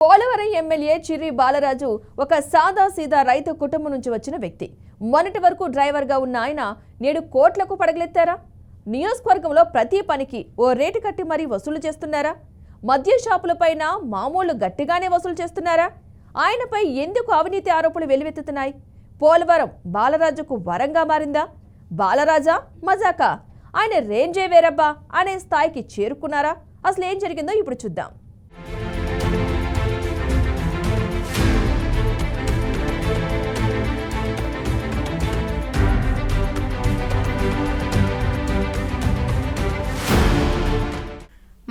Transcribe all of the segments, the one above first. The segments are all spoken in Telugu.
పోలవరం ఎమ్మెల్యే చిర్రి బాలరాజు ఒక సాదాసీదా రైతు కుటుంబం నుంచి వచ్చిన వ్యక్తి. మొన్నటి వరకు డ్రైవర్గా ఉన్న ఆయన నేడు కోట్లకు పడగలెత్తారా? నియోజకవర్గంలో ప్రతి పనికి ఓ రేటు కట్టి మరీ వసూలు చేస్తున్నారా? మద్య షాపులపైన మామూలు గట్టిగానే వసూలు చేస్తున్నారా? ఆయనపై ఎందుకు అవినీతి ఆరోపణలు వెలువెత్తుతున్నాయి? పోలవరం బాలరాజుకు వరంగా మారిందా? బాలరాజా మజాకా? ఆయన రేంజే వేరబ్బా అనే స్థాయికి చేరుకున్నారా? అసలు ఏం జరిగిందో ఇప్పుడు చూద్దాం.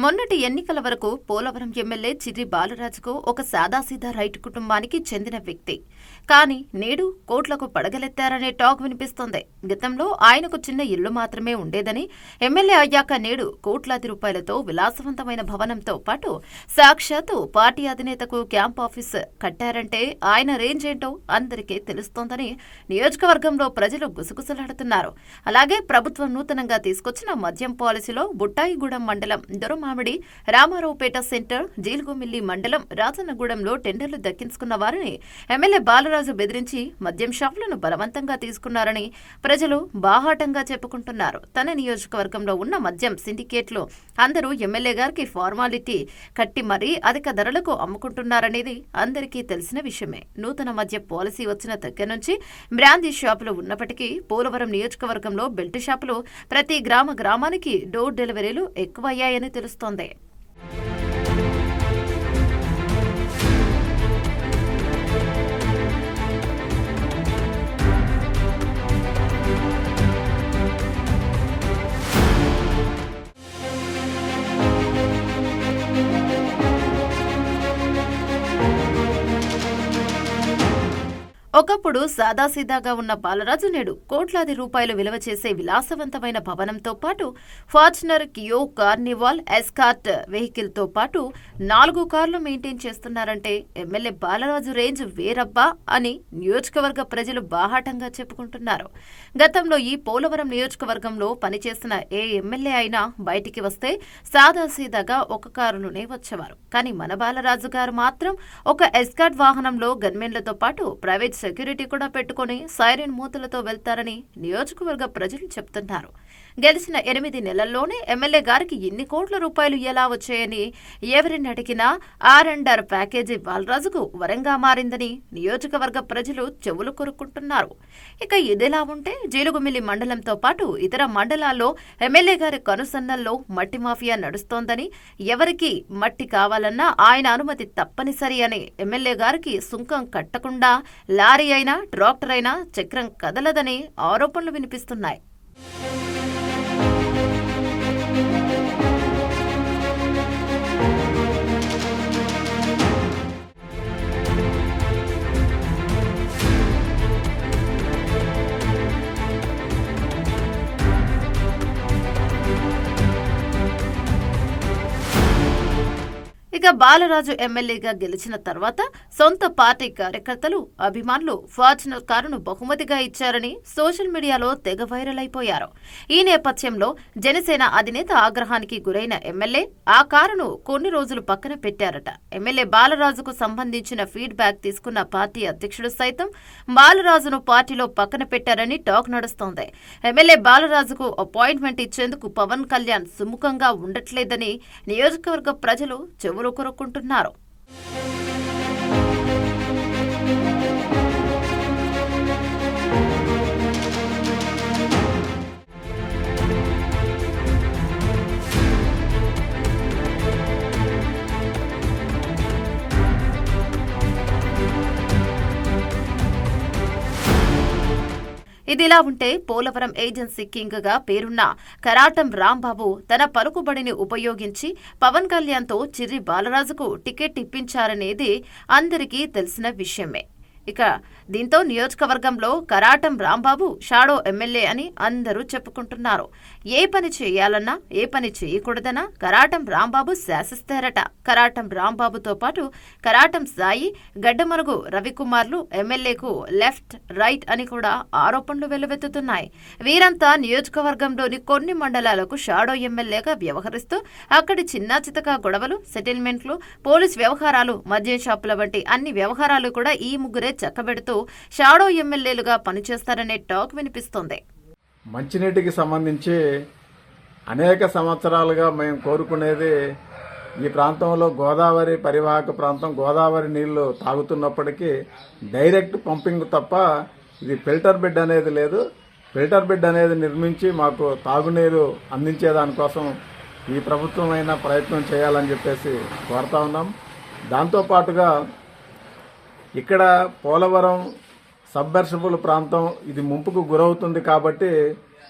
మొన్నటి ఎన్నికల వరకు పోలవరం ఎమ్మెల్యే చిర్రి బాలరాజుకు ఒక సాదాసీదా రైతు కుటుంబానికి చెందిన వ్యక్తి. కానీ నేడు కోట్లకు పడగలెత్తారనే టాక్ వినిపిస్తోంది. గతంలో ఆయనకు చిన్న ఇల్లు మాత్రమే ఉండేదని, ఎమ్మెల్యే అయ్యాక నేడు కోట్లాది రూపాయలతో విలాసవంతమైన భవనంతో పాటు సాక్షాత్తు పార్టీ అధినేతకు క్యాంప్ ఆఫీస్ కట్టారంటే ఆయన రేంజ్ ఏంటో అందరికీ తెలుస్తోందని నియోజకవర్గంలో ప్రజలు గుసగుసలాడుతున్నారు. అలాగే ప్రభుత్వం నూతనంగా తీసుకొచ్చిన మద్యం పాలసీలో బుట్టాయిగూడెం మండలం దొరమామిడి, రామారావుపేట సెంటర్, జీలుగుమిల్లి మండలం రాజన్నగూడెంలో టెండర్లు దక్కించుకున్న వారిని ఎమ్మెల్యే బాలరాజు బెదిరించి మద్యం షాపులను బలవంతంగా తీసుకున్నారని ప్రజలు బాహాటంగా చెప్పుకుంటున్నారు. తన నియోజకవర్గంలో ఉన్న మద్యం సిండికేట్లు అందరూ ఎమ్మెల్యే గారికి ఫార్మాలిటీ కట్టి మరీ అధిక ధరలకు అమ్ముకుంటున్నారనేది అందరికీ తెలిసిన విషయమే. నూతన మద్య పాలసీ వచ్చిన దగ్గర నుంచి బ్రాందీ షాపులు ఉన్నప్పటికీ పోలవరం నియోజకవర్గంలో బెల్ట్ షాపులు ప్రతి గ్రామానికి డోర్ డెలివరీలు ఎక్కువయ్యాయని తెలుస్తోంది. ఒకప్పుడు సాదాసీదాగా ఉన్న బాలరాజు నేడు కోట్లాది రూపాయలు విలువ చేసే విలాసవంతమైన భవనంతో పాటు ఫార్చునర్, కియో, కార్నివాల్, ఎస్కార్ట్ వెహికల్ తో పాటు 4 కార్లు మెయింటైన్ చేస్తున్నారంటే ఎమ్మెల్యే బాలరాజు రేంజ్ వేరబ్బా అని నియోజకవర్గ ప్రజలు బాహాటంగా చెప్పుకుంటున్నారు. గతంలో ఈ పోలవరం నియోజకవర్గంలో పనిచేసిన ఏ ఎమ్మెల్యే అయినా బయటికి వస్తే సాదాసీదాగా ఒక కారులోనే వచ్చేవారు. కానీ మన బాలరాజు గారు మాత్రం ఒక ఎస్కార్ట్ వాహనంలో గన్మెన్లతో పాటు ప్రైవేట్ సెక్యూరిటీ కూడా పెట్టుకుని సైరన్ మూతలతో వెళ్తారని నియోజకవర్గ ప్రజలు చెప్తున్నారు. గెలిచిన 8 నెలల్లోనే ఎమ్మెల్యే గారికి ఇన్ని కోట్ల రూపాయలు ఎలా వచ్చాయని ఎవరిని అడిగినా R&R ప్యాకేజీ బాలరాజుకు వరంగా మారిందని నియోజకవర్గ ప్రజలు చెవులు కొరుక్కుంటున్నారు. ఇక ఇదిలా ఉంటే జీలుగుమిల్లి మండలంతో పాటు ఇతర మండలాల్లో ఎమ్మెల్యే గారి కనుసన్నల్లో మట్టి మాఫియా నడుస్తోందని, ఎవరికి మట్టి కావాలన్నా ఆయన అనుమతి తప్పనిసరి అని ఎమ్మెల్యే గారికి సుంకం కట్టకుండా లారీ అయినా ట్రాక్టర్ అయినా చక్రం కదలదని ఆరోపణలు వినిపిస్తున్నాయి. ఇక బాలరాజు ఎమ్మెల్యేగా గెలిచిన తర్వాత సొంత పార్టీ కార్యకర్తలు, అభిమానులు ఫార్చునర్ కారును బహుమతిగా ఇచ్చారని సోషల్ మీడియాలో తెగ వైరల్ అయిపోయారు. ఈ నేపథ్యంలో జనసేన అధినేత ఆగ్రహానికి గురైన ఎమ్మెల్యే ఆ కారును కొన్ని రోజులు పక్కన పెట్టారట. ఎమ్మెల్యే బాలరాజుకు సంబంధించిన ఫీడ్బ్యాక్ తీసుకున్న పార్టీ అధ్యక్షుడు సైతం బాలరాజును పార్టీలో పక్కన పెట్టారని టాక్ నడుస్తోంది. ఎమ్మెల్యే బాలరాజుకు అపాయింట్మెంట్ ఇచ్చేందుకు పవన్ కళ్యాణ్ సుముఖంగా ఉండట్లేదని నియోజకవర్గ ప్రజలు చెవులు కొరుక్కుంటున్నారు. ఇదిలా ఉంటే పోలవరం ఏజెన్సీ కింగ్ గా పేరున్న కరాటం రాంబాబు తన పలుకుబడిని ఉపయోగించి పవన్ కళ్యాణ్తో చిర్రి బాలరాజుకు టికెట్ ఇప్పించారనేది అందరికీ తెలిసిన విషయమే. ఇక దీంతో నియోజకవర్గంలో కరాటం రాంబాబు షాడో ఎమ్మెల్యే అని అందరూ చెప్పుకుంటున్నారు. ఏ పని చేయాలన్నా ఏ పని చేయకూడదన్నా కరాటం రాంబాబు శాసిస్తారట. కరాటం రాంబాబుతో పాటు కరాటం సాయి, గడ్డమరుగు రవికుమార్లు ఎమ్మెల్యేకు లెఫ్ట్ రైట్ అని కూడా ఆరోపణలు వెల్లువెత్తుతున్నాయి. వీరంతా నియోజకవర్గంలోని కొన్ని మండలాలకు షాడో ఎమ్మెల్యేగా వ్యవహరిస్తూ అక్కడి చిన్నా చితకా గొడవలు, సెటిల్మెంట్లు, పోలీస్ వ్యవహారాలు, మద్యం షాపుల వంటి అన్ని వ్యవహారాలు కూడా ఈ ముగ్గురే చక్కబెడుతూ షాడో ఎమ్మెల్యేలుగా పనిచేస్తారనే టాక్ వినిపిస్తోంది. మంచినీటికి సంబంధించి అనేక సంవత్సరాలుగా మేము కోరుకునేది, ఈ ప్రాంతంలో గోదావరి పరివాహక ప్రాంతం, గోదావరి నీళ్లు తాగుతున్నప్పటికీ డైరెక్ట్ పంపింగ్ తప్ప ఇది ఫిల్టర్ బెడ్ అనేది లేదు. ఫిల్టర్ బెడ్ అనేది నిర్మించి మాకు తాగునీరు అందించే దానికోసం ఈ ప్రభుత్వం అయినా ప్రయత్నం చేయాలని చెప్పేసి కోరుతా ఉన్నాం. దాంతోపాటుగా ఇక్కడ పోలవరం సబ్మర్సిబుల్ ప్రాంతం, ఇది ముంపుకు గురవుతుంది కాబట్టి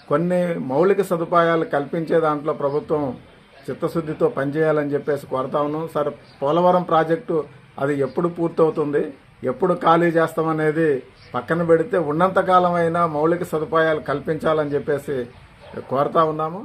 కొన్ని మౌలిక సదుపాయాలు కల్పించే దాంట్లో ప్రభుత్వం చిత్తశుద్ధితో పనిచేయాలని చెప్పేసి కోరుతా ఉన్నాం. సరే, పోలవరం ప్రాజెక్టు అది ఎప్పుడు పూర్తవుతుంది, ఎప్పుడు ఖాళీ చేస్తామనేది పక్కన పెడితే ఉన్నంతకాలం అయినా మౌలిక సదుపాయాలు కల్పించాలని చెప్పేసి కోరుతా ఉన్నాము.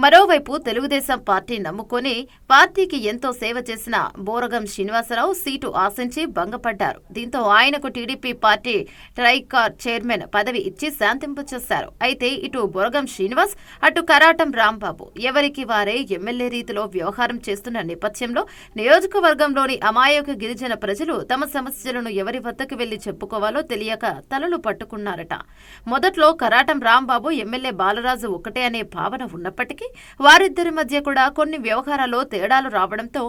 మరోవైపు తెలుగుదేశం పార్టీ నమ్ముకొని పార్టీకి ఎంతో సేవ చేసిన బోరగం శ్రీనివాసరావు సీటు ఆశించి భంగపడ్డారు. దీంతో ఆయనకు టీడీపీ పార్టీ ట్రైకార్ చైర్మన్ పదవి ఇచ్చి శాంతింపచేశారు. అయితే ఇటు బోరగం శ్రీనివాస్, అటు కరాటం రాంబాబు ఎవరికి వారే ఎమ్మెల్యే రీతిలో వ్యవహారం చేస్తున్న నేపథ్యంలో నియోజకవర్గంలోని అమాయక గిరిజన ప్రజలు తమ సమస్యలను ఎవరి వద్దకు వెళ్లి చెప్పుకోవాలో తెలియక తలలు పట్టుకున్నారట. మొదట్లో కరాటం రాంబాబు, ఎమ్మెల్యే బాలరాజు ఒకటే అనే భావన ఉన్నప్పటికీ వారిద్దరి మధ్య కూడా కొన్ని వ్యవహారాల్లో తేడాలు రావడంతో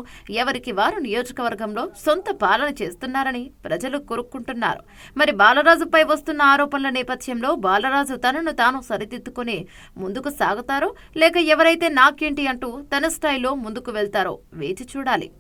ఎవరికి వారు నియోజకవర్గంలో సొంత పాలన చేస్తున్నారని ప్రజలు కొరుక్కుంటున్నారు. మరి బాలరాజుపై వస్తున్న ఆరోపణల నేపథ్యంలో బాలరాజు తనను తాను సరిదిద్దుకుని ముందుకు సాగుతారో, లేక ఎవరైతే నాకేంటి అంటూ తన స్టైల్లో ముందుకు వెళ్తారో వేచి చూడాలి.